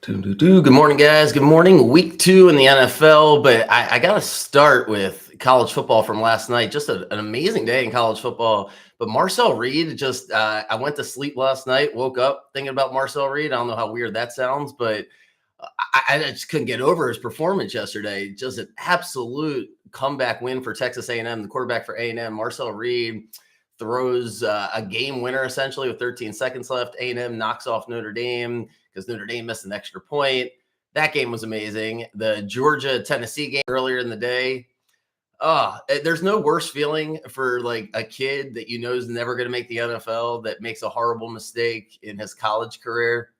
Good morning, guys. Good morning. Week 2 in the NFL, but I got to start with college football from last night. Just an amazing day in college football. But Marcel Reed I went to sleep last night, woke up thinking about Marcel Reed. I don't know how weird that sounds, but I just couldn't get over his performance yesterday. Just an absolute comeback win for Texas A&M. The quarterback for A&M, Marcel Reed, throws a game winner essentially with 13 seconds left. A&M knocks off Notre Dame because Notre Dame missed an extra point. That game was amazing. The Georgia-Tennessee game earlier in the day. There's no worse feeling for like a kid that you know is never going to make the NFL that makes a horrible mistake in his college career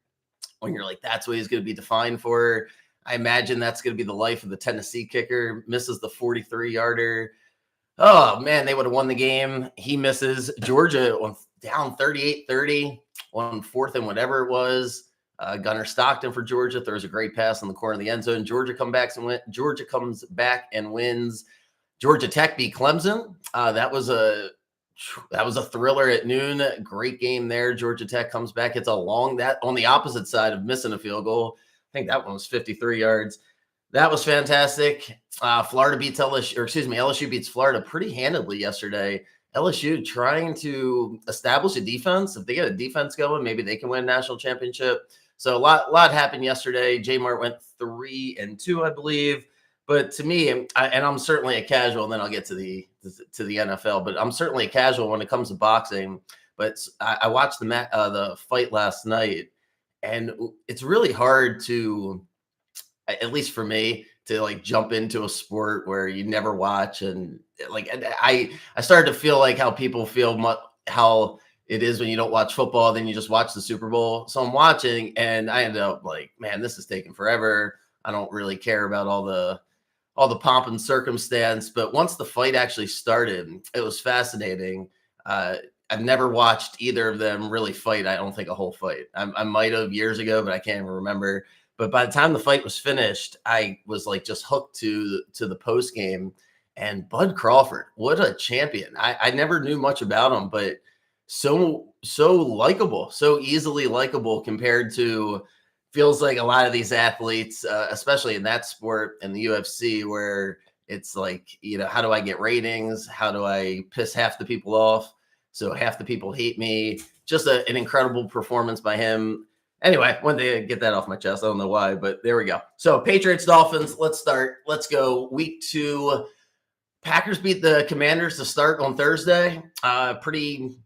when you're like, that's what he's going to be defined for. I imagine that's going to be the life of the Tennessee kicker. Misses the 43-yarder. Oh, man, they would have won the game. He misses. Georgia down 38-30 on fourth and whatever it was. Gunnar Stockton for Georgia throws a great pass in the corner of the end zone. Georgia comes back and wins. Georgia Tech beat Clemson. That was a thriller at noon. Great game there. Georgia Tech comes back. It's that on the opposite side of missing a field goal. I think that one was 53 yards. That was fantastic. Florida beats LSU beats Florida pretty handedly yesterday. LSU trying to establish a defense. If they get a defense going, maybe they can win a national championship. So a lot happened yesterday. J Mart went 3-2, I believe. But to me, and I'm certainly a casual, and then I'll get to the NFL. But I'm certainly a casual when it comes to boxing. But I watched the fight last night, and it's really hard to, at least for me, to like jump into a sport where you never watch. And like I started to feel like how people feel how it is when you don't watch football, then you just watch the Super Bowl. So I'm watching, and I ended up like, man, this is taking forever. I don't really care about all the pomp and circumstance. But once the fight actually started, it was fascinating. I've never watched either of them really fight. I don't think a whole fight. I might have years ago, but I can't even remember. But by the time the fight was finished, I was like just hooked to the post game. And Bud Crawford, what a champion! I never knew much about him, but so likable, so easily likable compared to feels like a lot of these athletes, especially in that sport and the UFC, where it's like, how do I get ratings? How do I piss half the people off so half the people hate me? Just an incredible performance by him. Anyway, wanted to get that off my chest. I don't know why, but there we go. So Patriots, Dolphins, let's start. Let's go. Week 2. Packers beat the Commanders to start on Thursday. Pretty,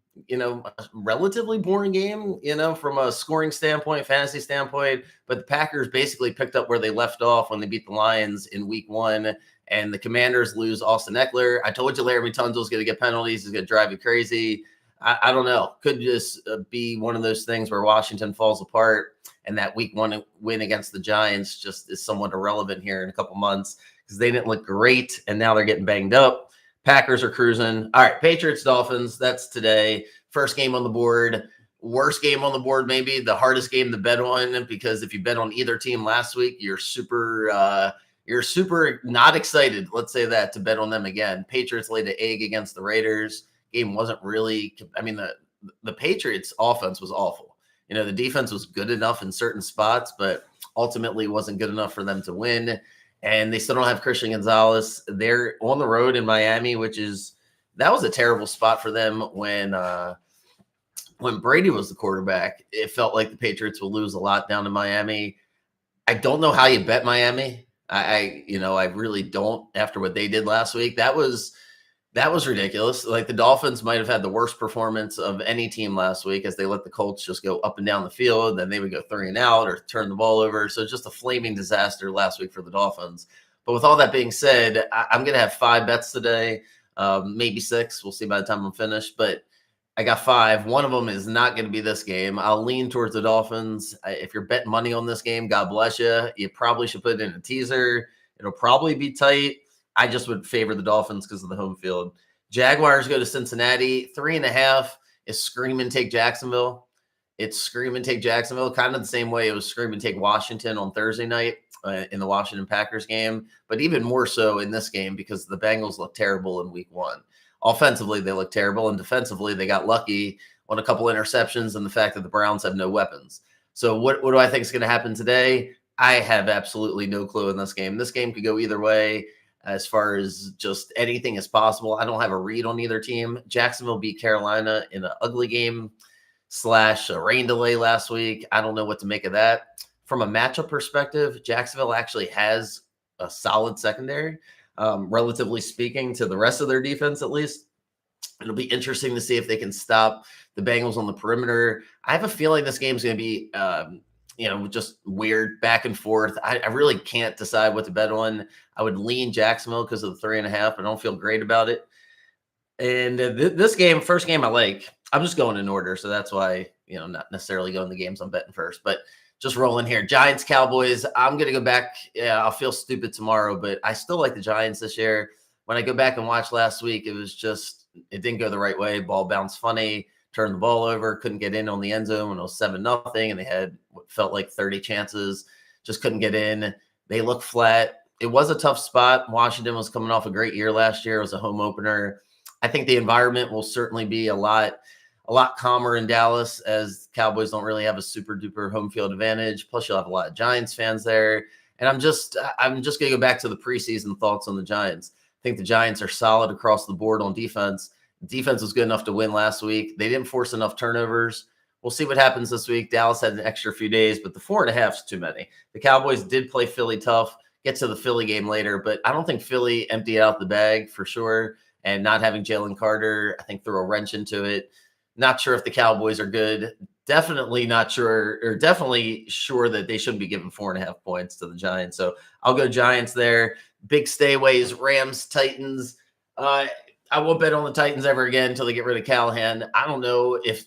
relatively boring game, from a scoring standpoint, fantasy standpoint. But the Packers basically picked up where they left off when they beat the Lions in week 1. And the Commanders lose Austin Eckler. I told you Laremy Tunsil's going to get penalties. He's going to drive you crazy. I don't know. Could just be one of those things where Washington falls apart and that week 1 win against the Giants just is somewhat irrelevant here in a couple months because they didn't look great and now they're getting banged up. Packers are cruising. All right, Patriots, Dolphins. That's today. First game on the board. Worst game on the board, maybe the hardest game to bet on, because if you bet on either team last week, you're super not excited. Let's say that, to bet on them again. Patriots laid an egg against the Raiders. Game wasn't really, the Patriots offense was awful. The defense was good enough in certain spots, but ultimately wasn't good enough for them to win. And they still don't have Christian Gonzalez. They're on the road in Miami, that was a terrible spot for them when Brady was the quarterback. It felt like the Patriots will lose a lot down in Miami. I don't know how you bet Miami. I really don't after what they did last week. That was ridiculous. Like the Dolphins might have had the worst performance of any team last week as they let the Colts just go up and down the field. Then they would go 3 and out or turn the ball over. So just a flaming disaster last week for the Dolphins. But with all that being said, I'm going to have 5 bets today, maybe 6. We'll see by the time I'm finished. But I got 5. One of them is not going to be this game. I'll lean towards the Dolphins. If you're betting money on this game, God bless you. You probably should put it in a teaser. It'll probably be tight. I just would favor the Dolphins because of the home field. Jaguars go to Cincinnati. 3.5 is scream and take Jacksonville. It's scream and take Jacksonville, kind of the same way it was scream and take Washington on Thursday night in the Washington Packers game, but even more so in this game because the Bengals look terrible in week 1. Offensively, they look terrible, and defensively, they got lucky on a couple interceptions and the fact that the Browns have no weapons. So what do I think is going to happen today? I have absolutely no clue in this game. This game could go either way as far as just anything is possible. I don't have a read on either team. Jacksonville beat Carolina in an ugly game / a rain delay last week. I don't know what to make of that. From a matchup perspective, Jacksonville actually has a solid secondary, relatively speaking, to the rest of their defense at least. It'll be interesting to see if they can stop the Bengals on the perimeter. I have a feeling this game's going to be, just weird back and forth. I really can't decide what to bet on. I would lean Jacksonville because of the 3.5. I don't feel great about it. And this game, first game I like. I'm just going in order, so that's why, not necessarily going the games I'm betting first, but just rolling here. Giants, Cowboys. I'm going to go back. Yeah, I'll feel stupid tomorrow, but I still like the Giants this year. When I go back and watch last week, it didn't go the right way. Ball bounced funny, turned the ball over, couldn't get in on the end zone when it was 7-0, and they had what felt like 30 chances, just couldn't get in. They looked flat. It was a tough spot. Washington was coming off a great year last year. It was a home opener. I think the environment will certainly be a lot calmer in Dallas, as Cowboys don't really have a super duper home field advantage. Plus, you'll have a lot of Giants fans there. And I'm just going to go back to the preseason thoughts on the Giants. I think the Giants are solid across the board on defense. Defense was good enough to win last week. They didn't force enough turnovers. We'll see what happens this week. Dallas had an extra few days, but the 4.5 is too many. The Cowboys did play Philly tough. Get to the Philly game later, but I don't think Philly emptied out the bag for sure. And not having Jalen Carter, I think, threw a wrench into it. Not sure if the Cowboys are good. Definitely not sure, or definitely sure that they shouldn't be giving 4.5 points to the Giants. So I'll go Giants there. Big stayaways, Rams, Titans. I won't bet on the Titans ever again until they get rid of Callahan. I don't know if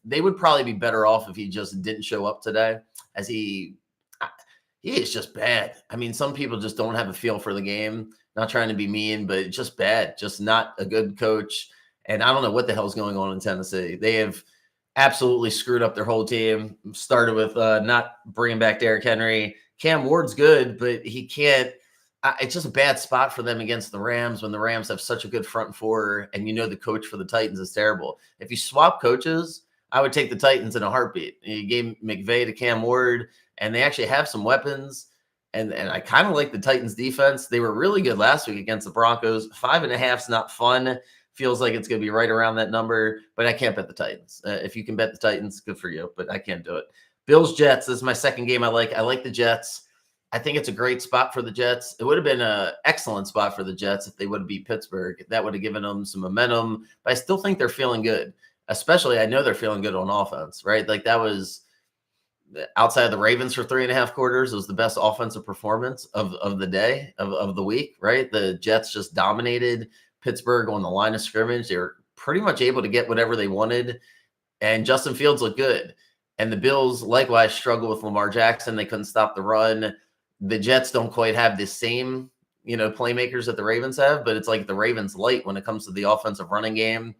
they would probably be better off if he just didn't show up today, as he is just bad. I mean, some people just don't have a feel for the game. Not trying to be mean, but just bad. Just not a good coach. And I don't know what the hell's going on in Tennessee. They have absolutely screwed up their whole team. Started with not bringing back Derrick Henry. Cam Ward's good, but he can't. It's just a bad spot for them against the Rams when the Rams have such a good front four, and the coach for the Titans is terrible. If you swap coaches, I would take the Titans in a heartbeat. You gave McVay to Cam Ward, and they actually have some weapons. And I kind of like the Titans defense. They were really good last week against the Broncos. 5.5 is not fun. Feels like it's going to be right around that number, but I can't bet the Titans. If you can bet the Titans, good for you, but I can't do it. Bills, Jets. This is my second game I like. I like the Jets. I think it's a great spot for the Jets. It would have been an excellent spot for the Jets if they would have beat Pittsburgh. That would have given them some momentum, but I still think they're feeling good. Especially, I know they're feeling good on offense, right? Like that was outside of the Ravens for 3.5 quarters. It was the best offensive performance of the day, of the week, right? The Jets just dominated Pittsburgh on the line of scrimmage. They were pretty much able to get whatever they wanted, and Justin Fields looked good. And the Bills likewise struggled with Lamar Jackson. They couldn't stop the run. The Jets don't quite have the same, playmakers that the Ravens have, but it's like the Ravens light when it comes to the offensive running game,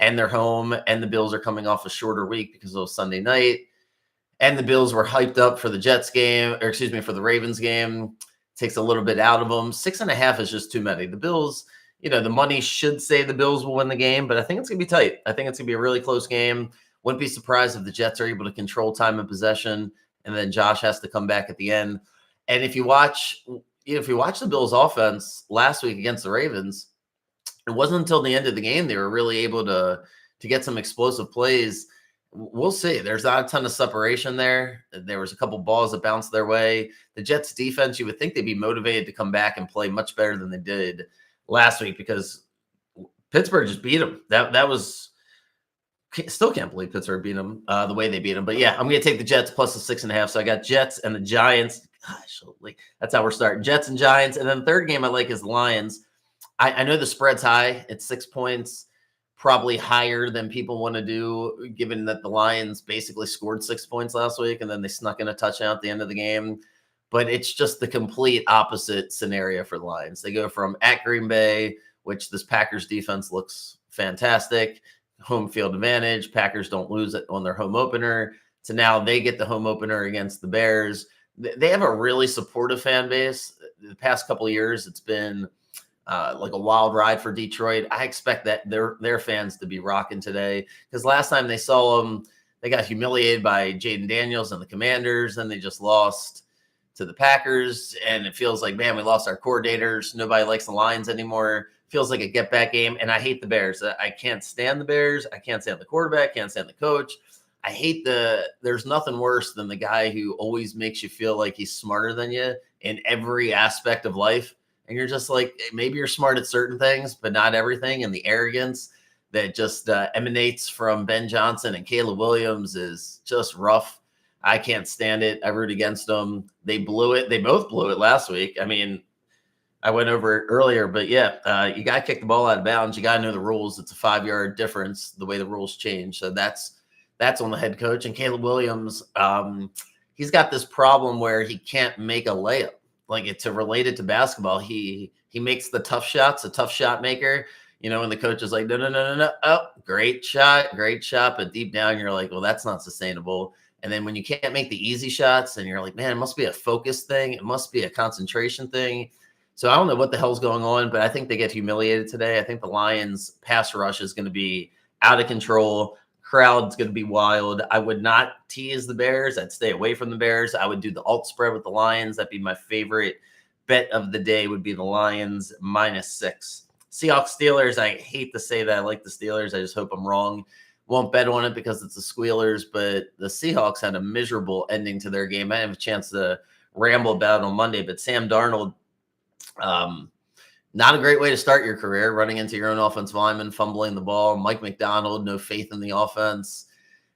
and they're home, and the Bills are coming off a shorter week because it was Sunday night, and the Bills were hyped up for the Jets game, for the Ravens game. Takes a little bit out of them. 6.5 is just too many. The Bills, the money should say the Bills will win the game, but I think it's going to be tight. I think it's going to be a really close game. Wouldn't be surprised if the Jets are able to control time and possession, and then Josh has to come back at the end. And if you watch the Bills offense last week against the Ravens, it wasn't until the end of the game they were really able to get some explosive plays. We'll see. There's not a ton of separation there. There was a couple balls that bounced their way. The Jets defense, you would think they'd be motivated to come back and play much better than they did last week because Pittsburgh just beat them. That was still can't believe Pittsburgh beat them the way they beat them. But yeah, I'm going to take the Jets plus the 6.5. So I got Jets and the Giants. Gosh, that's how we're starting. Jets and Giants. And then the third game I like is the Lions. I know the spread's high. It's 6 points, probably higher than people want to do, given that the Lions basically scored 6 points last week and then they snuck in a touchdown at the end of the game. But it's just the complete opposite scenario for the Lions. They go from at Green Bay, which this Packers defense looks fantastic, home field advantage. Packers don't lose it on their home opener. So now they get the home opener against the Bears. They have a really supportive fan base. The past couple of years, it's been like a wild ride for Detroit. I expect that their fans to be rocking today because last time they saw them, They got humiliated by Jaden Daniels and the Commanders, and they just lost to the Packers. And it feels like, man, we lost our coordinators. Nobody likes the Lions anymore. Feels like a get-back game. And I hate the Bears. I can't stand the Bears. I can't stand the quarterback. Can't stand the coach. I hate there's nothing worse than the guy who always makes you feel like he's smarter than you in every aspect of life. And you're just like, maybe you're smart at certain things, but not everything. And the arrogance that just emanates from Ben Johnson and Caleb Williams is just rough. I can't stand it. I root against them. They blew it. They both blew it last week. I mean, I went over it earlier, but yeah, you got to kick the ball out of bounds. You got to know the rules. It's a 5-yard difference the way the rules change. So that's on the head coach. And Caleb Williams, he's got this problem where he can't make a layup. Like, to relate it to basketball, he makes the tough shots, a tough shot maker. You know, and the coach is like, no. Oh, great shot. But deep down, you're like, well, that's not sustainable. And then when you can't make the easy shots and you're like, man, it must be a focus thing. It must be a concentration thing. So I don't know what the hell's going on, but I think they get humiliated today. I think the Lions pass rush is going to be out of control. Crowd's going to be wild. I would not tease the Bears. I'd stay away from the Bears. I would do the alt spread with the Lions. That'd be my favorite bet of the day, would be the Lions -6. Seahawks Steelers. I hate to say that I like the Steelers. I just hope I'm wrong. Won't bet on it because it's the Squealers, but the Seahawks had a miserable ending to their game. I didn't have a chance to ramble about it on Monday, but Sam Darnold, not a great way to start your career, running into your own offensive lineman, fumbling the ball. Mike McDonald, no faith in the offense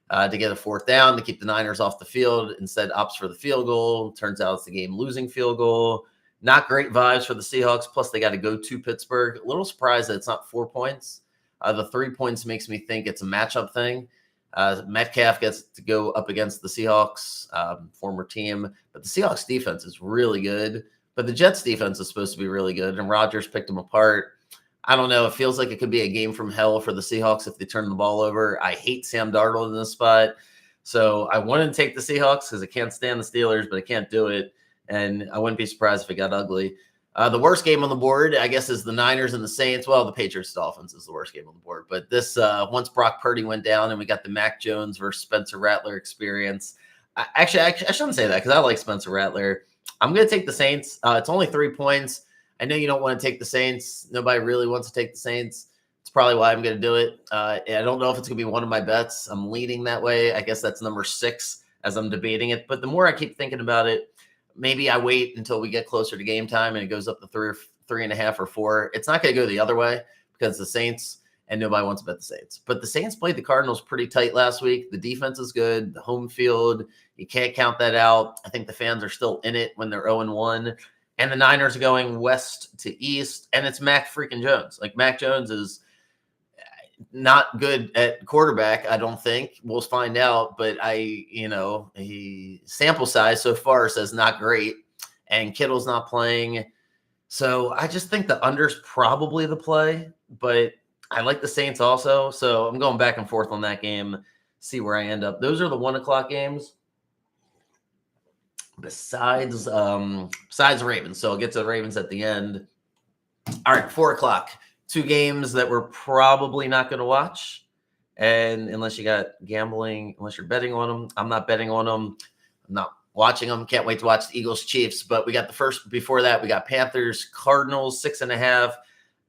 to get a 4th down, to keep the Niners off the field. Instead, opts for the field goal. Turns out it's the game-losing field goal. Not great vibes for the Seahawks. Plus, they got to go to Pittsburgh. A little surprised that it's not 4 points. The 3 points makes me think it's a matchup thing. Metcalf gets to go up against the Seahawks, former team. But the Seahawks defense is really good. But the Jets defense is supposed to be really good, and Rodgers picked them apart. I don't know. It feels like it could be a game from hell for the Seahawks if they turn the ball over. I hate Sam Darnold in this spot. So I wanted to take the Seahawks because I can't stand the Steelers, but I can't do it. And I wouldn't be surprised if it got ugly. The worst game on the board, I guess, is the Niners and the Saints. Well, the Patriots Dolphins is the worst game on the board. But this, once Brock Purdy went down and we got the Mac Jones versus Spencer Rattler experience. I shouldn't say that because I like Spencer Rattler. I'm going to take the Saints. It's only 3 points. I know you don't want to take the Saints. Nobody really wants to take the Saints. It's probably why I'm going to do it. I don't know if it's going to be one of my bets. I'm leaning that way. I guess that's number 6 as I'm debating it. But the more I keep thinking about it, maybe I wait until we get closer to game time and it goes up to 3.5 or 4. It's not going to go the other way because the Saints, and nobody wants to bet the Saints. But the Saints played the Cardinals pretty tight last week. The defense is good. The home field, you can't count that out. I think the fans are still in it when they're 0-1. And the Niners are going west to east, and it's Mac freaking Jones. Like, Mac Jones is not good at quarterback, I don't think. We'll find out. But sample size so far says not great. And Kittle's not playing. So I just think the under's probably the play. But I like the Saints also. So I'm going back and forth on that game, see where I end up. Those are the 1 o'clock games. Besides the Ravens. So I'll get to the Ravens at the end. All right, 4 o'clock. 2 games that we're probably not going to watch. And unless you got gambling, unless you're betting on them, I'm not betting on them. I'm not watching them. Can't wait to watch the Eagles Chiefs. But we got the first, before that, we got Panthers, Cardinals, 6.5.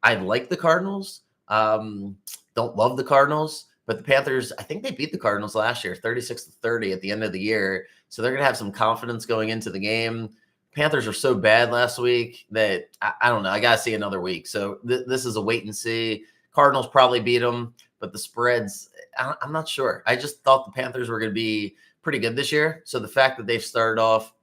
I like the Cardinals. Don't love the Cardinals. But the Panthers, I think they beat the Cardinals last year, 36-30 at the end of the year. So they're going to have some confidence going into the game. Panthers are so bad last week that I don't know. I got to see another week. So this is a wait and see. Cardinals probably beat them, but the spreads, I'm not sure. I just thought the Panthers were going to be pretty good this year. So the fact that they've started off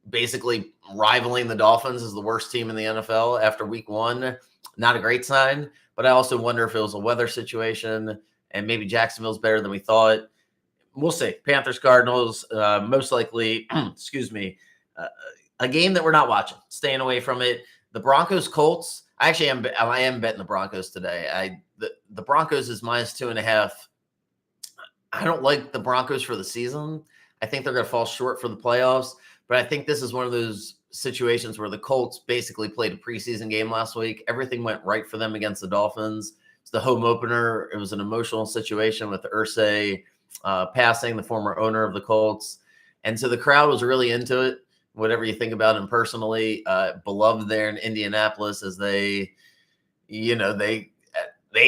basically rivaling the Dolphins as the worst team in the NFL after week 1, not a great sign. But I also wonder if it was a weather situation and maybe Jacksonville's better than we thought. We'll see. Panthers, Cardinals, most likely, a game that we're not watching, staying away from it. The Broncos, Colts. I am betting the Broncos today. The Broncos is -2.5. I don't like the Broncos for the season. I think they're going to fall short for the playoffs. But I think this is one of those situations where the Colts basically played a preseason game last week. Everything went right for them against the Dolphins. It's the home opener. It was an emotional situation with Irsay passing, the former owner of the Colts. And so the crowd was really into it, whatever you think about him personally. Beloved there in Indianapolis as they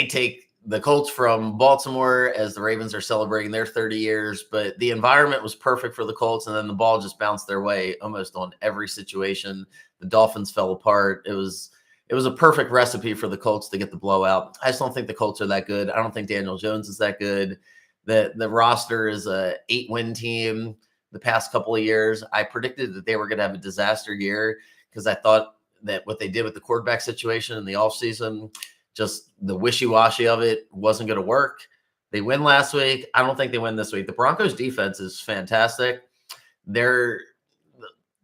take the Colts from Baltimore as the Ravens are celebrating their 30 years, but the environment was perfect for the Colts, and then the ball just bounced their way almost on every situation. The Dolphins fell apart. It was a perfect recipe for the Colts to get the blowout. I just don't think the Colts are that good. I don't think Daniel Jones is that good. The roster is a 8-win team the past couple of years. I predicted that they were going to have a disaster year because I thought that what they did with the quarterback situation in the offseason, just the wishy-washy of it, wasn't going to work. They win last week. I don't think they win this week. The Broncos defense is fantastic. They're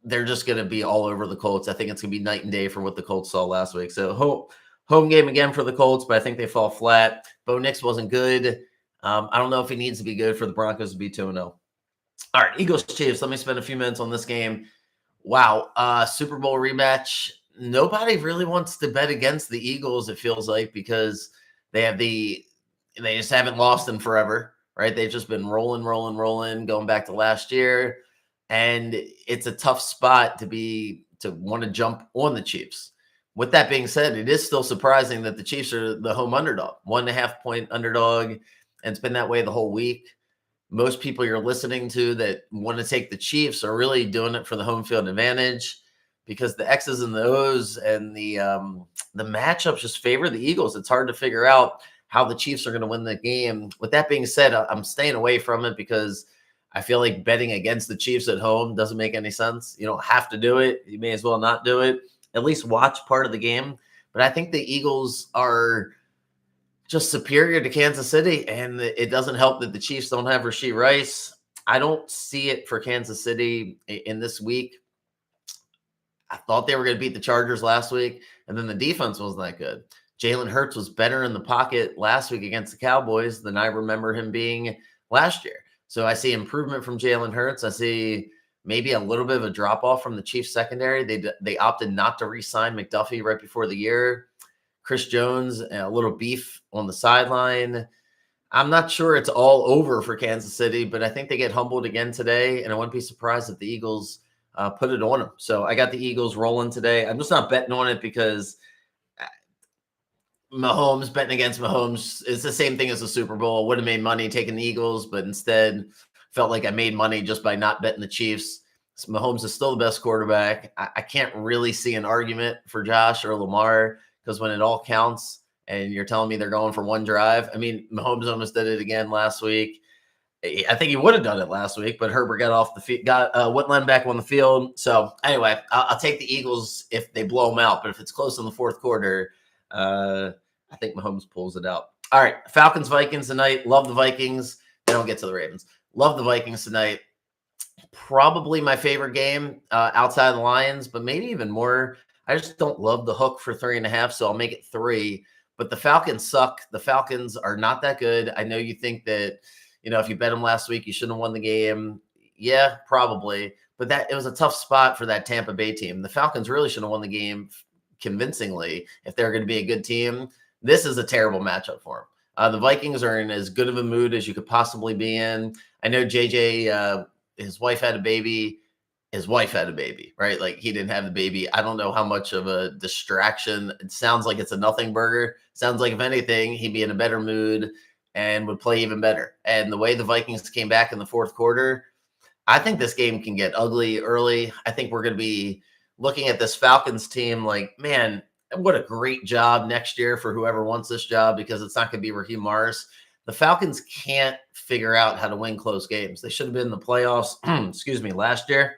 just going to be all over the Colts. I think it's going to be night and day from what the Colts saw last week. So home game again for the Colts, but I think they fall flat. Bo Nix wasn't good. I don't know if he needs to be good for the Broncos to be 2-0. All right, Eagles-Chiefs. Let me spend a few minutes on this game. Wow, Super Bowl rematch. Nobody really wants to bet against the Eagles, it feels like, because they just haven't lost in forever, right? They've just been rolling, going back to last year. And it's a tough spot to want to jump on the Chiefs. With that being said, it is still surprising that the Chiefs are the home underdog, 1.5-point underdog, and it's been that way the whole week. Most people you're listening to that want to take the Chiefs are really doing it for the home field advantage because the X's and the O's and the matchups just favor the Eagles. It's hard to figure out how the Chiefs are going to win the game. With that being said, I'm staying away from it because I feel like betting against the Chiefs at home doesn't make any sense. You don't have to do it. You may as well not do it. At least watch part of the game. But I think the Eagles are just superior to Kansas City, and it doesn't help that the Chiefs don't have Rashee Rice. I don't see it for Kansas City in this week. I thought they were going to beat the Chargers last week, and then the defense wasn't that good. Jalen Hurts was better in the pocket last week against the Cowboys than I remember him being last year. So I see improvement from Jalen Hurts. I see maybe a little bit of a drop-off from the Chiefs secondary. They opted not to re-sign McDuffie right before the year. Chris Jones, a little beef on the sideline. I'm not sure it's all over for Kansas City, but I think they get humbled again today, and I wouldn't be surprised if the Eagles put it on them. So I got the Eagles rolling today. I'm just not betting on it because betting against Mahomes is the same thing as the Super Bowl. Would have made money taking the Eagles, but instead felt like I made money just by not betting the Chiefs. So Mahomes is still the best quarterback. I can't really see an argument for Josh or Lamar because when it all counts and you're telling me they're going for one drive, I mean, Mahomes almost did it again last week. I think he would have done it last week, but Herbert got off the field, wouldn't let him back on the field. So anyway, I'll take the Eagles if they blow them out, but if it's close in the fourth quarter, I think Mahomes pulls it out. All right, Falcons-Vikings tonight. Love the Vikings. They don't get to the Ravens. Love the Vikings tonight. Probably my favorite game outside of the Lions, but maybe even more. I just don't love the hook for 3.5, so I'll make it 3. But the Falcons suck. The Falcons are not that good. I know you think that, if you bet them last week, you shouldn't have won the game. Yeah, probably. But it was a tough spot for that Tampa Bay team. The Falcons really should have won the game convincingly if they're going to be a good team. This is a terrible matchup for them. The Vikings are in as good of a mood as you could possibly be in. I know JJ, his wife had a baby. His wife had a baby, right? Like he didn't have the baby. I don't know how much of a distraction. It sounds like it's a nothing burger. Sounds like if anything, he'd be in a better mood and would play even better. And the way the Vikings came back in the fourth quarter, I think this game can get ugly early. I think we're going to be looking at this Falcons team like, man, what a great job next year for whoever wants this job because it's not going to be Raheem Morris. The Falcons can't figure out how to win close games. They should have been in the playoffs, last year.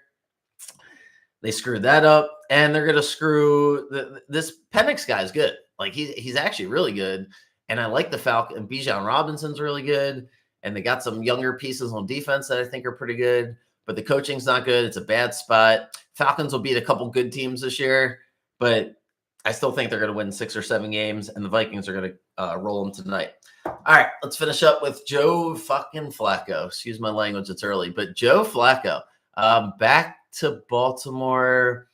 They screwed that up, and they're going to screw this Penix guy is good. Like he's actually really good, and I like the Falcon. Bijan Robinson's really good, and they got some younger pieces on defense that I think are pretty good. But the coaching's not good. It's a bad spot. Falcons will beat a couple good teams this year, but I still think they're going to win 6 or 7 games, and the Vikings are going to roll them tonight. All right, let's finish up with Joe fucking Flacco. Excuse my language, it's early, but Joe Flacco back to Baltimore.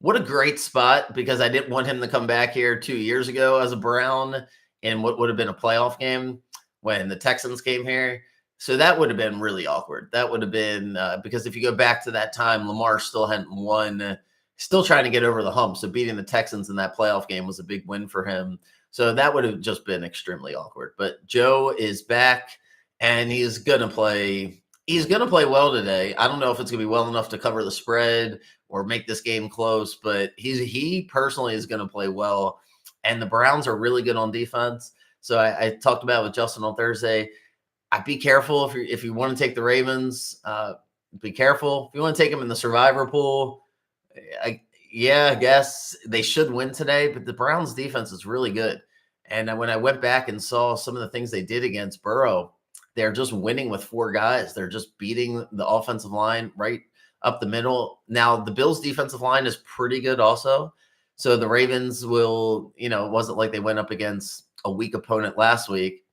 What a great spot because I didn't want him to come back here 2 years ago as a Brown in what would have been a playoff game when the Texans came here. So that would have been really awkward. That would have been because if you go back to that time, Lamar still hadn't won, still trying to get over the hump. So beating the Texans in that playoff game was a big win for him. So that would have just been extremely awkward. But Joe is back, and he's gonna play. He's gonna play well today. I don't know if it's gonna be well enough to cover the spread or make this game close, but he personally is gonna play well. And the Browns are really good on defense. So I talked about it with Justin on Thursday. I'd be careful if you want to take the Ravens. Be careful if you want to take them in the survivor pool. I guess they should win today, but the Browns defense is really good. And when I went back and saw some of the things they did against Burrow, they're just winning with 4 guys. They're just beating the offensive line right up the middle. Now, the Bills' defensive line is pretty good also. So the Ravens will, it wasn't like they went up against a weak opponent last week.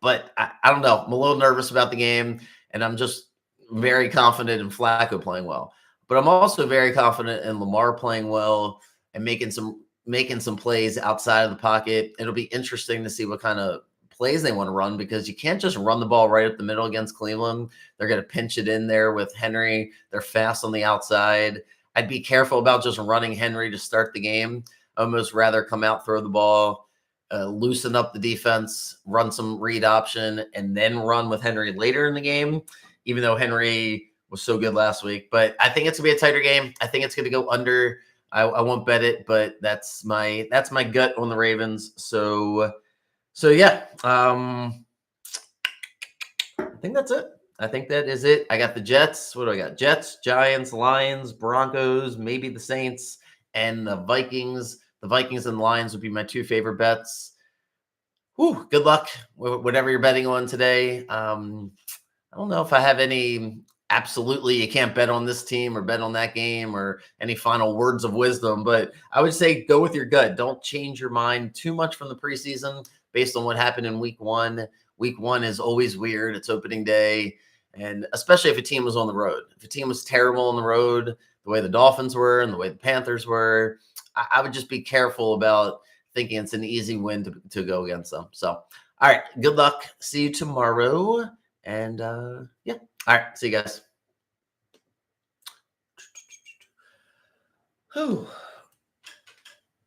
But I don't know. I'm a little nervous about the game, and I'm just very confident in Flacco playing well. But I'm also very confident in Lamar playing well and making some plays outside of the pocket. It'll be interesting to see what kind of plays they want to run because you can't just run the ball right up the middle against Cleveland. They're going to pinch it in there with Henry. They're fast on the outside. I'd be careful about just running Henry to start the game. I'd almost rather come out, throw the ball, loosen up the defense, run some read option, and then run with Henry later in the game, even though Henry was so good last week. But I think it's going to be a tighter game. I think it's going to go under. I won't bet it, but that's my gut on the Ravens. So yeah. I think that's it. I think that is it. I got the Jets. What do I got? Jets, Giants, Lions, Broncos, maybe the Saints, and the Vikings. The Vikings and Lions would be my 2 favorite bets. Whew, good luck whatever you're betting on today. I don't know if I have any absolutely you can't bet on this team or bet on that game or any final words of wisdom, but I would say go with your gut. Don't change your mind too much from the preseason based on what happened in week 1. Week 1 is always weird. It's opening day. And especially if a team was on the road. If a team was terrible on the road, the way the Dolphins were and the way the Panthers were, I would just be careful about thinking it's an easy win to go against them. So, all right, good luck. See you tomorrow. And yeah, all right, see you guys. Whew.